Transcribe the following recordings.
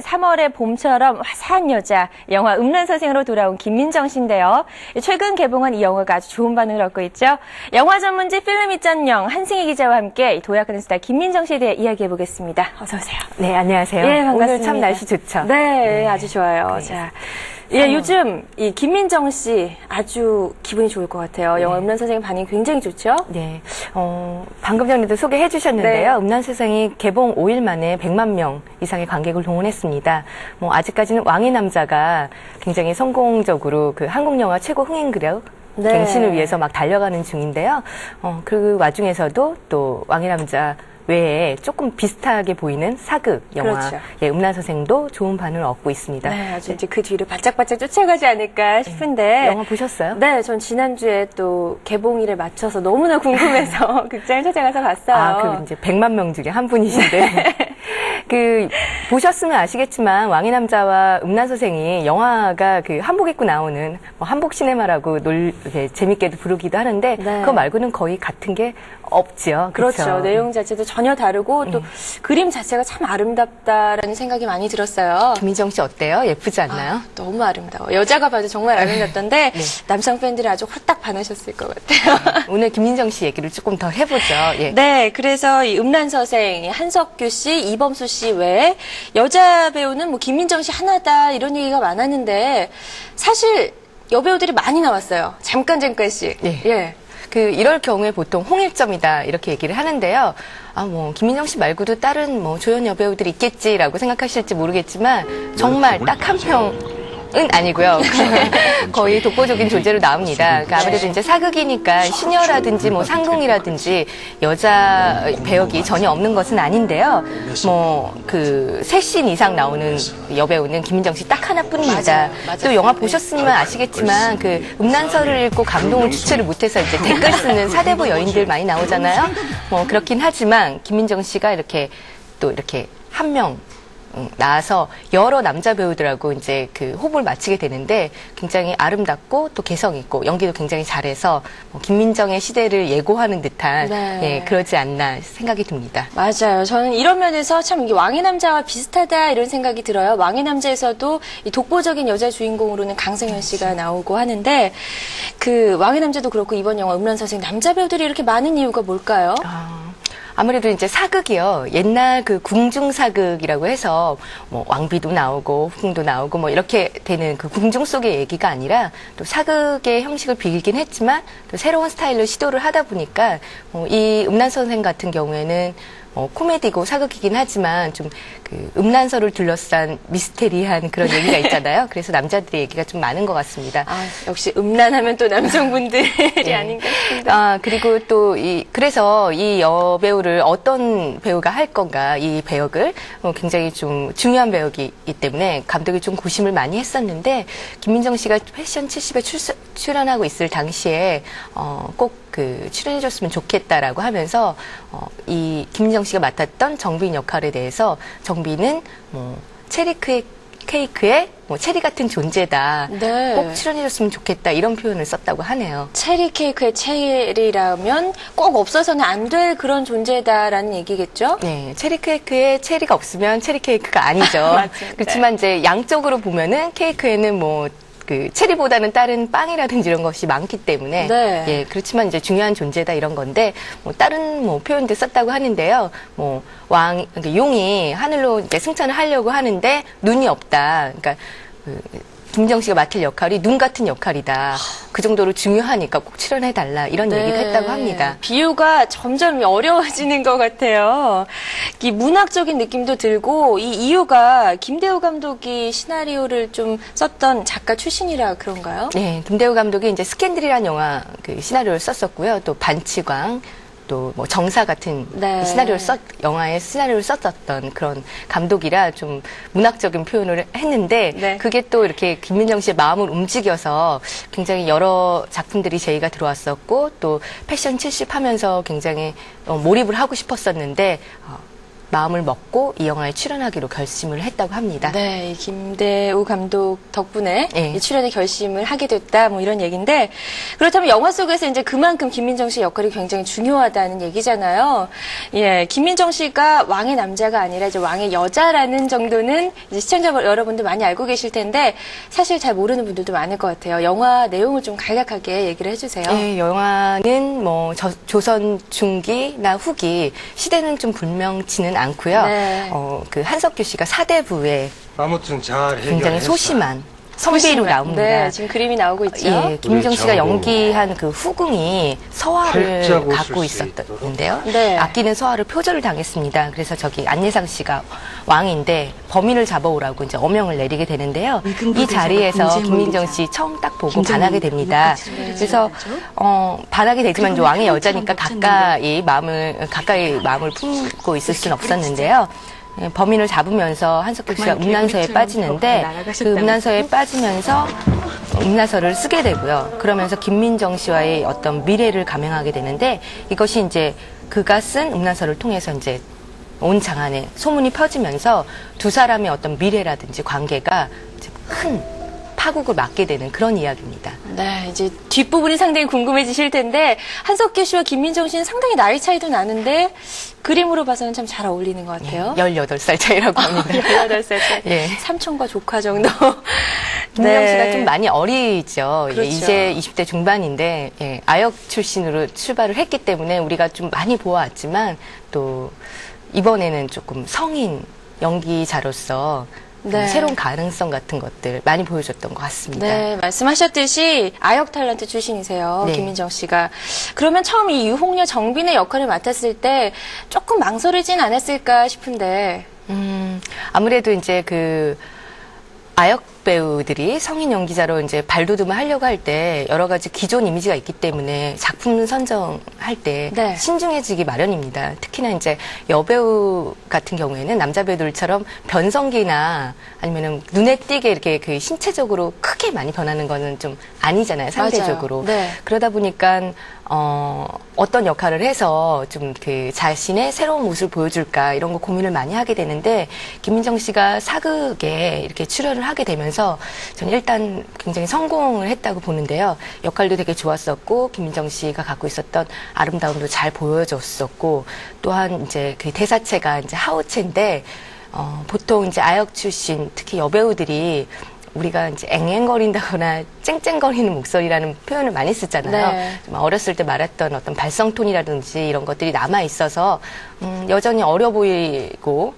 3월의 봄처럼 화사한 여자, 영화 음란서생으로 돌아온 김민정 씨인데요. 최근 개봉한 이 영화가 아주 좋은 반응을 얻고 있죠. 영화 전문지 필름이짠영 한승희 기자와 함께 도약하는 스타 김민정 씨에 대해 이야기해보겠습니다. 어서 오세요. 네, 안녕하세요. 예, 반갑습니다. 오늘 참 날씨 좋죠? 네, 아주 좋아요. 자, 예, 요즘 이 김민정 씨 아주 기분이 좋을 것 같아요. 영화 음란서생 반응이 굉장히 좋죠? 네. 방금 전에도 소개해 주셨는데요. 네. 음란서생이 개봉 5일 만에 100만 명 이상의 관객을 동원했습니다. 아직까지는 왕의 남자가 굉장히 성공적으로 그 한국 영화 최고 흥행그룹 네. 갱신을 위해서 막 달려가는 중인데요. 그 와중에서도 또 왕의 남자 외에 조금 비슷하게 보이는 사극 영화, 그렇죠. 예, 음란서생도 좋은 반응을 얻고 있습니다. 네, 아주 이제 그 뒤를 바짝바짝 쫓아가지 않을까 싶은데. 영화 보셨어요? 네, 전 지난주에 또 개봉일에 맞춰서 너무나 궁금해서 극장을 찾아가서 봤어요. 이제 100만 명 중에 한 분이신데. 보셨으면 아시겠지만, 왕의 남자와 음란서생이 영화가 한복 입고 나오는 한복 시네마라고 이렇게 재밌게도 부르기도 하는데, 네. 그거 말고는 거의 같은 게 없죠. 그렇죠. 내용 자체도 전혀 다르고 또 그림 자체가 참 아름답다라는 생각이 많이 들었어요. 김민정 씨 어때요? 예쁘지 않나요? 너무 아름다워. 여자가 봐도 정말 아름답던데 남성 팬들이 아주 홀딱 반하셨을 것 같아요. 오늘 김민정 씨 얘기를 조금 더 해보죠. 예. 네, 그래서 이 음란서생 한석규 씨, 이범수 씨 외에 여자 배우는 김민정 씨 하나다 이런 얘기가 많았는데 사실 여배우들이 많이 나왔어요. 잠깐씩. 예. 이럴 경우에 보통 홍일점이다 이렇게 얘기를 하는데요. 김민정 씨 말고도 다른 조연 여배우들이 있겠지라고 생각하실지 모르겠지만 정말 딱 한 명은 아니고요. 거의 독보적인 존재로 나옵니다. 그러니까 아무래도 이제 사극이니까 시녀라든지 상궁이라든지 여자 배역이 전혀 없는 것은 아닌데요. 3씬 이상 나오는 여배우는 김민정 씨 딱 하나뿐입니다. 맞아요. 또 영화 보셨으면 아시겠지만 그 읽고 감동을 주체를 못해서 이제 댓글 쓰는 사대부 여인들 많이 나오잖아요. 그렇긴 하지만 김민정 씨가 이렇게 한 명 나와서 여러 남자 배우들하고 이제 호흡을 맞추게 되는데 굉장히 아름답고 또 개성 있고 연기도 굉장히 잘해서 김민정의 시대를 예고하는 듯한 그러지 않나 생각이 듭니다. 맞아요. 저는 이런 면에서 참 이게 왕의 남자와 비슷하다 이런 생각이 들어요. 왕의 남자에서도 이 독보적인 여자 주인공으로는 강승현 씨가 나오고 하는데 왕의 남자도 그렇고 이번 영화 음란서생 남자 배우들이 이렇게 많은 이유가 뭘까요? 아무래도 이제 사극이요. 옛날 궁중사극이라고 해서 왕비도 나오고 후궁도 나오고 이렇게 되는 궁중 속의 얘기가 아니라 또 사극의 형식을 빌긴 했지만 또 새로운 스타일로 시도를 하다 보니까 이 음란서생 같은 경우에는 코미디고 사극이긴 하지만 좀 음란서를 둘러싼 미스테리한 그런 얘기가 있잖아요. 그래서 남자들의 얘기가 좀 많은 것 같습니다. 역시 음란하면 또 남성분들이 아닌가 싶습니다. 그리고 또 그래서 이 여배우를 어떤 배우가 할 건가, 이 배역을 굉장히 좀 중요한 배역이기 때문에 감독이 좀 고심을 많이 했었는데 김민정 씨가 패션 70에 출연하고 있을 당시에 꼭 출연해줬으면 좋겠다라고 하면서 이 김민정 씨가 맡았던 정빈 역할에 대해서 정빈은 체리 케이크의 체리 같은 존재다. 네. 꼭 출연해줬으면 좋겠다. 이런 표현을 썼다고 하네요. 체리 케이크의 체리라면 꼭 없어서는 안 될 그런 존재다라는 얘기겠죠? 네. 체리 케이크에 체리가 없으면 체리 케이크가 아니죠. 맞아요. 그렇지만 이제 양쪽으로 보면은 케이크에는 체리보다는 다른 빵이라든지 이런 것이 많기 때문에 예, 그렇지만 이제 중요한 존재다 이런 건데 다른 표현도 썼다고 하는데요. 용이 하늘로 이제 승천을 하려고 하는데 눈이 없다. 그러니까 김민정 씨가 맡을 역할이 눈 같은 역할이다. 그 정도로 중요하니까 꼭 출연해달라. 이런 얘기를 했다고 합니다. 비유가 점점 어려워지는 것 같아요. 이 문학적인 느낌도 들고 이 이유가 김대우 감독이 시나리오를 좀 썼던 작가 출신이라 그런가요? 네, 김대우 감독이 이제 스캔들이라는 영화 시나리오를 썼었고요. 또 반치광, 또 정사 같은 영화의 시나리오를 썼었던 그런 감독이라 좀 문학적인 표현을 했는데 그게 또 이렇게 김민정 씨의 마음을 움직여서 굉장히 여러 작품들이 제의가 들어왔었고 또 패션 70 하면서 굉장히 몰입을 하고 싶었었는데 마음을 먹고 이 영화에 출연하기로 결심을 했다고 합니다. 네, 이 김대우 감독 덕분에 예. 이 출연의 결심을 하게 됐다, 뭐 이런 얘기인데, 그렇다면 영화 속에서 이제 그만큼 김민정 씨의 역할이 굉장히 중요하다는 얘기잖아요. 예, 김민정 씨가 왕의 남자가 아니라 이제 왕의 여자라는 정도는 이제 시청자 여러분들 많이 알고 계실 텐데, 사실 잘 모르는 분들도 많을 것 같아요. 영화 내용을 좀 간략하게 얘기를 해주세요. 예, 영화는 뭐 조선 중기나 후기 시대는 좀 불명치는 않고요. 네. 그 한석규 씨가 사대부에 아무튼 잘 굉장히 해결했어. 소심한 선비로 나옵니다. 네, 지금 그림이 나오고 있죠. 예, 김민정 씨가 우리 저하고 연기한 그 후궁이 서화를 팔자고 갖고 쓸수 있었는데요. 네. 아끼는 서화를 표절을 당했습니다. 그래서 저기 안예상 씨가 왕인데 범인을 잡아오라고 이제 어명을 내리게 되는데요. 이 자리에서 김민정 씨 처음 딱 보고 반하게 됩니다. 그래서 반하게 되지만 이제 왕의 여자니까 가까이 마음을 품고 있을 수는 없었는데요. 예, 범인을 잡으면서 한석규 씨가 음란서에 빠지는데 그 음란서에 빠지면서 음란서를 쓰게 되고요. 그러면서 김민정 씨와의 어떤 미래를 감행하게 되는데 이것이 이제 그가 쓴 음란서를 통해서 이제 온 장안에 소문이 퍼지면서 두 사람의 어떤 미래라든지 관계가 이제 큰 파국을 맞게 되는 그런 이야기입니다. 네, 이제 뒷부분이 상당히 궁금해지실 텐데, 한석규 씨와 김민정 씨는 상당히 나이 차이도 나는데, 그림으로 봐서는 참 잘 어울리는 것 같아요. 18살 차이라고 합니다. 18살 차이. 예. 삼촌과 조카 정도. 김민정 씨가 좀 많이 어리죠. 그렇죠. 이제 20대 중반인데 예, 아역 출신으로 출발을 했기 때문에 우리가 좀 많이 보아왔지만 또 이번에는 조금 성인 연기자로서 네. 새로운 가능성 같은 것들 많이 보여줬던 것 같습니다. 네, 말씀하셨듯이 아역 탤런트 출신이세요, 네. 김민정 씨가. 그러면 처음 이 유홍녀 정빈의 역할을 맡았을 때 조금 망설이진 않았을까 싶은데. 아무래도 이제 그 아역 배우들이 성인 연기자로 이제 발돋움을 하려고 할 때 여러 가지 기존 이미지가 있기 때문에 작품 선정할 때 네. 신중해지기 마련입니다. 특히나 이제 여배우 같은 경우에는 남자 배우들처럼 변성기나 아니면은 눈에 띄게 이렇게 그 신체적으로 크게 많이 변하는 거는 좀 아니잖아요, 상대적으로. 맞아요. 네. 그러다 보니까 어떤 역할을 해서 좀 그 자신의 새로운 모습을 보여줄까 이런 거 고민을 많이 하게 되는데 김민정 씨가 사극에 이렇게 출연을 하게 되면서 저는 일단 굉장히 성공을 했다고 보는데요. 역할도 되게 좋았었고 김민정 씨가 갖고 있었던 아름다움도 잘 보여줬었고 또한 이제 그 대사체가 이제 하우체인데 보통 이제 아역 출신 특히 여배우들이 우리가 이제 앵앵거린다거나 쨍쨍거리는 목소리라는 표현을 많이 쓰잖아요. 네. 좀 어렸을 때 말했던 어떤 발성톤이라든지 이런 것들이 남아 있어서 여전히 어려 보이고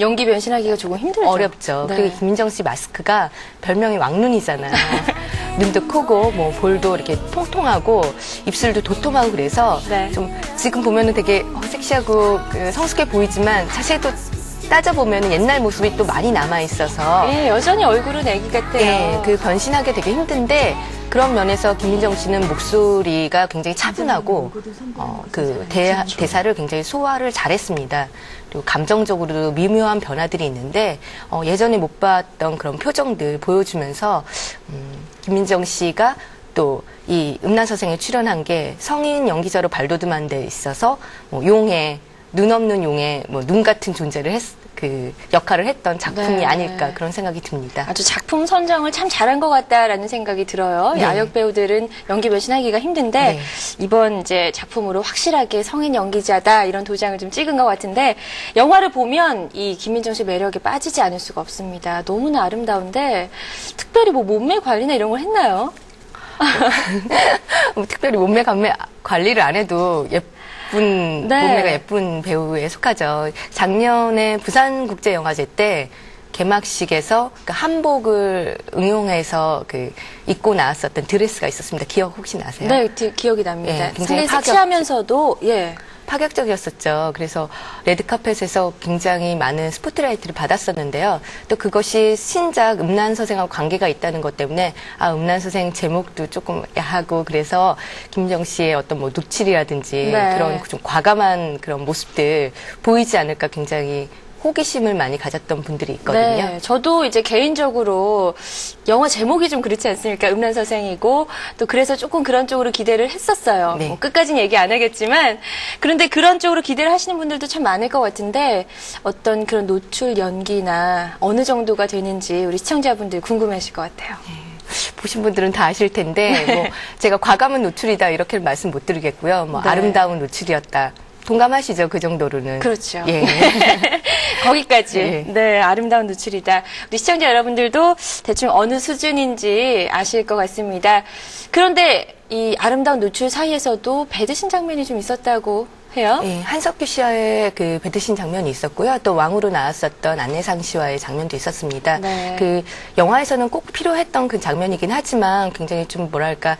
연기 변신하기가 조금 힘들죠. 어렵죠. 네. 그리고 김민정 씨 마스크가 별명이 왕눈이잖아요. 눈도 크고 뭐 볼도 이렇게 통통하고 입술도 도톰하고 그래서 네. 좀 지금 보면은 되게 섹시하고 그 성숙해 보이지만 사실 또 따져보면 옛날 모습이 또 많이 남아 있어서 예, 여전히 얼굴은 애기 같아요. 예, 그 변신하기 되게 힘든데 그런 면에서 김민정 씨는 목소리가 굉장히 차분하고 그 대사를 굉장히 소화를 잘했습니다. 그리고 감정적으로도 미묘한 변화들이 있는데 예전에 못 봤던 그런 표정들 보여주면서 김민정 씨가 또 이 음란서생에 출연한 게 성인 연기자로 발돋움한 데 있어서 뭐 용의 눈 없는 용의 뭐 눈 같은 존재를 그 역할을 했던 작품이 네. 아닐까 그런 생각이 듭니다. 아주 작품 선정을 참 잘한 것 같다라는 생각이 들어요. 네. 아역 배우들은 연기 변신하기가 힘든데 네. 이번 이제 작품으로 확실하게 성인 연기자다 이런 도장을 좀 찍은 것 같은데 영화를 보면 이 김민정 씨 매력에 빠지지 않을 수가 없습니다. 너무나 아름다운데 특별히 뭐 몸매 관리나 이런 걸 했나요? 뭐 특별히 몸매 관리를 안 해도 예쁜 네. 몸매가 예쁜 배우에 속하죠. 작년에 부산국제영화제 때 개막식에서 그 한복을 응용해서 그 입고 나왔었던 드레스가 있었습니다. 기억 혹시 나세요? 네, 기억이 납니다. 예, 굉장히 상당히 섹시하면서도 예. 파격적이었었죠. 그래서 레드카펫에서 굉장히 많은 스포트라이트를 받았었는데요. 또 그것이 신작 음란서생하고 관계가 있다는 것 때문에 음란서생 제목도 조금 야하고 그래서 김민정 씨의 어떤 뭐 눕칠이라든지 네. 그런 좀 과감한 그런 모습들 보이지 않을까 굉장히 호기심을 많이 가졌던 분들이 있거든요. 네, 저도 이제 개인적으로 영화 제목이 좀 그렇지 않습니까? 음란서생이고 또 그래서 조금 그런 쪽으로 기대를 했었어요. 네. 뭐 끝까지는 얘기 안 하겠지만 그런데 그런 쪽으로 기대를 하시는 분들도 참 많을 것 같은데 어떤 그런 노출 연기나 어느 정도가 되는지 우리 시청자분들 궁금해하실 것 같아요. 보신 분들은 다 아실 텐데 뭐 제가 과감한 노출이다 이렇게 말씀 못 드리겠고요. 뭐 네. 아름다운 노출이었다. 동감하시죠? 그 정도로는. 그렇죠. 예. 거기까지. 예. 네, 아름다운 노출이다. 우리 시청자 여러분들도 대충 어느 수준인지 아실 것 같습니다. 그런데 이 아름다운 노출 사이에서도 배드신 장면이 좀 있었다고 해요. 예, 한석규 씨와의 그 배드신 장면이 있었고요. 또 왕으로 나왔었던 안내상 씨와의 장면도 있었습니다. 네. 그 영화에서는 꼭 필요했던 그 장면이긴 하지만 굉장히 좀 뭐랄까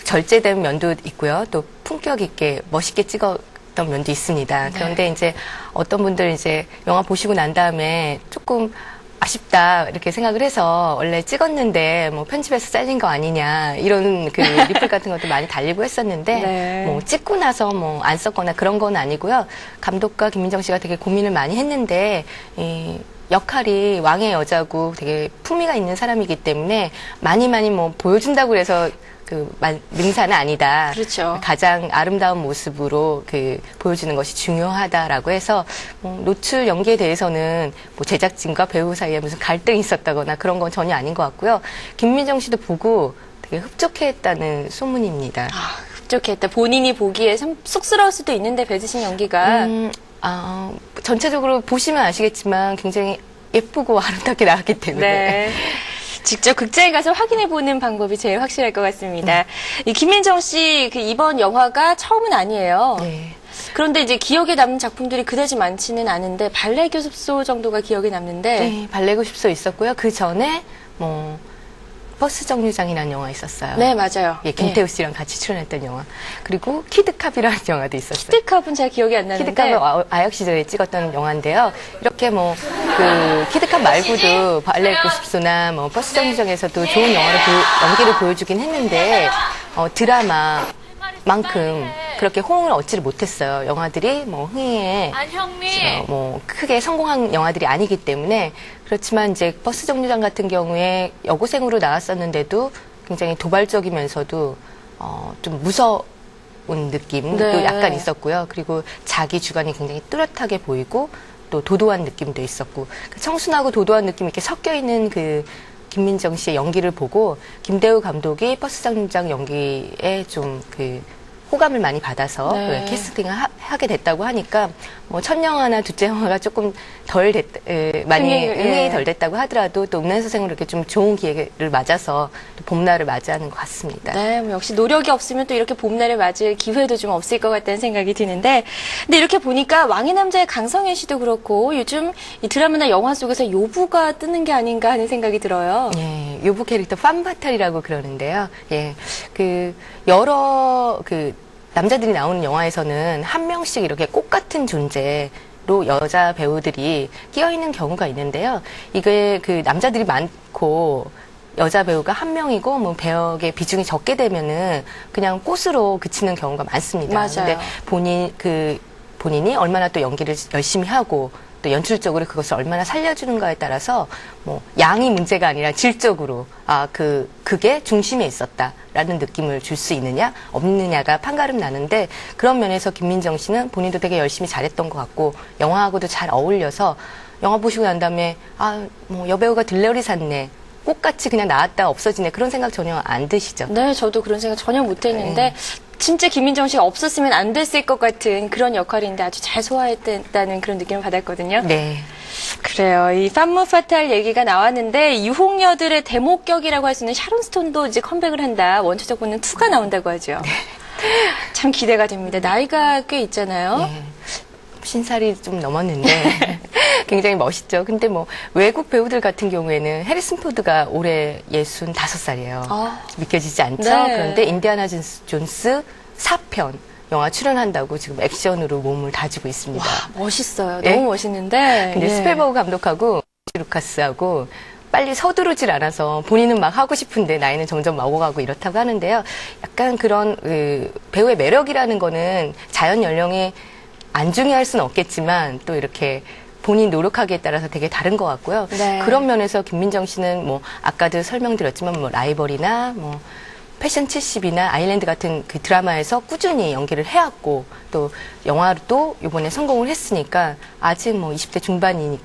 절제된 면도 있고요. 또 품격 있게 멋있게 찍었던 면도 있습니다. 그런데 이제 어떤 분들 이제 영화 보시고 난 다음에 조금 아쉽다 이렇게 생각을 해서 원래 찍었는데 뭐 편집해서 잘린 거 아니냐 이런 그 리플 같은 것도 많이 달리고 했었는데 네. 뭐 찍고 나서 뭐 안 썼거나 그런 건 아니고요. 감독과 김민정 씨가 되게 고민을 많이 했는데 이 역할이 왕의 여자고 되게 품위가 있는 사람이기 때문에 많이 뭐 보여준다고 해서 그 능사는 아니다. 그렇죠. 가장 아름다운 모습으로 그 보여주는 것이 중요하다라고 해서 노출 연기에 대해서는 뭐 제작진과 배우 사이에 무슨 갈등이 있었다거나 그런 건 전혀 아닌 것 같고요. 김민정 씨도 보고 되게 흡족해했다는 소문입니다. 흡족했다. 본인이 보기에 참 쑥스러울 수도 있는데 배드신 연기가 전체적으로 보시면 아시겠지만 굉장히 예쁘고 아름답게 나왔기 때문에. 네. 직접 극장에 가서 확인해보는 방법이 제일 확실할 것 같습니다. 이 김민정 씨 그 이번 영화가 처음은 아니에요. 네. 그런데 이제 기억에 남는 작품들이 그다지 많지는 않은데 발레 교습소 정도가 기억에 남는데 네, 발레 교습소 있었고요. 그 전에 뭐 버스 정류장이라는 영화 있었어요. 네, 맞아요. 예, 김태우 씨랑 같이 출연했던 영화. 그리고 키드캅이라는 영화도 있었어요. 키드캅은 잘 기억이 안 나는데 키드캅은 아역 시절에 찍었던 영화인데요. 이렇게 뭐 그 키드캅 말고도 발레 교습소나 뭐 버스 정류장에서도 좋은 연기를 보여주긴 했는데 드라마만큼 그렇게 호응을 얻지를 못했어요. 영화들이 뭐 흥행에 뭐 크게 성공한 영화들이 아니기 때문에 그렇지만 이제 버스 정류장 같은 경우에 여고생으로 나왔었는데도 굉장히 도발적이면서도 좀 무서운 느낌도 네. 약간 있었고요. 그리고 자기 주관이 굉장히 뚜렷하게 보이고 또 도도한 느낌도 있었고 청순하고 도도한 느낌이 이렇게 섞여 있는 그 김민정 씨의 연기를 보고 김대우 감독이 버스 정류장 연기에 좀 그 호감을 많이 받아서 네. 캐스팅을 하게 됐다고 하니까 뭐 첫 영화나 둘째 영화가 조금 많이 흥행이 덜 됐다고 하더라도 또 음란서생으로 이렇게 좀 좋은 기회를 맞아서 또 봄날을 맞이하는 것 같습니다. 네, 뭐 역시 노력이 없으면 또 이렇게 봄날을 맞을 기회도 좀 없을 것 같다는 생각이 드는데 근데 이렇게 보니까 왕의 남자의 강성현 씨도 그렇고 요즘 이 드라마나 영화 속에서 요부가 뜨는 게 아닌가 하는 생각이 들어요. 예, 요부 캐릭터 팜바탈이라고 그러는데요. 예, 그 여러 그 남자들이 나오는 영화에서는 한 명씩 이렇게 꽃 같은 존재로 여자 배우들이 끼어 있는 경우가 있는데요. 이게 그 남자들이 많고 여자 배우가 한 명이고 뭐 배역의 비중이 적게 되면은 그냥 꽃으로 그치는 경우가 많습니다. 맞아요. 근데 본인이 얼마나 또 연기를 열심히 하고 또 연출적으로 그것을 얼마나 살려주는가에 따라서 뭐 양이 문제가 아니라 질적으로 그게 중심에 있었다라는 느낌을 줄 수 있느냐 없느냐가 판가름 나는데 그런 면에서 김민정 씨는 본인도 되게 열심히 잘했던 것 같고 영화하고도 잘 어울려서 영화 보시고 난 다음에 뭐 여배우가 들러리 샀네. 꽃같이 그냥 나왔다 없어지네. 그런 생각 전혀 안 드시죠? 네, 저도 그런 생각 전혀 못했는데 진짜 김민정 씨가 없었으면 안 됐을 것 같은 그런 역할인데 아주 잘 소화했다는 그런 느낌을 받았거든요. 네. 그래요. 이 팜무 파탈 얘기가 나왔는데 유혹녀들의 대목격이라고 할 수 있는 샤론 스톤도 이제 컴백을 한다. 원초적 본능 2가 나온다고 하죠. 참 기대가 됩니다. 나이가 꽤 있잖아요. 네. 신살이 좀 넘었는데 굉장히 멋있죠. 근데 뭐 외국 배우들 같은 경우에는 해리슨 포드가 올해 65살이에요. 믿겨지지 않죠? 네. 그런데 인디아나 존스 4편 영화 출연한다고 지금 액션으로 몸을 다지고 있습니다. 와, 멋있어요. 예? 너무 멋있는데. 근데 예. 스펠버그 감독하고 루카스하고 빨리 서두르질 않아서 본인은 막 하고 싶은데 나이는 점점 먹어가고 이렇다고 하는데요. 약간 그런 배우의 매력이라는 거는 자연 연령에 안중히 할 수는 없겠지만 또 이렇게 본인 노력하기에 따라서 되게 다른 것 같고요. 네. 그런 면에서 김민정 씨는 뭐 아까도 설명드렸지만 뭐 라이벌이나 뭐 패션 70이나 아일랜드 같은 그 드라마에서 꾸준히 연기를 해왔고 또 영화도 이번에 성공을 했으니까 아직 뭐 20대 중반이니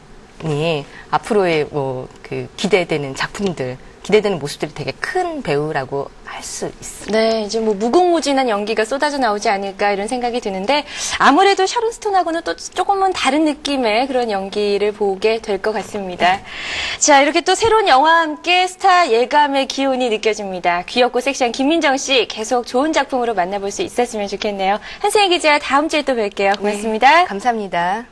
앞으로의 뭐 그 기대되는 작품들, 기대되는 모습들이 되게 큰 배우라고 할 수 있습니다. 네, 이제 뭐 무궁무진한 연기가 쏟아져 나오지 않을까 이런 생각이 드는데 아무래도 샤론 스톤하고는 또 조금은 다른 느낌의 그런 연기를 보게 될 것 같습니다. 자, 이렇게 또 새로운 영화와 함께 스타 예감의 기운이 느껴집니다. 귀엽고 섹시한 김민정 씨 계속 좋은 작품으로 만나볼 수 있었으면 좋겠네요. 한승희 기자 다음 주에 또 뵐게요. 고맙습니다. 감사합니다.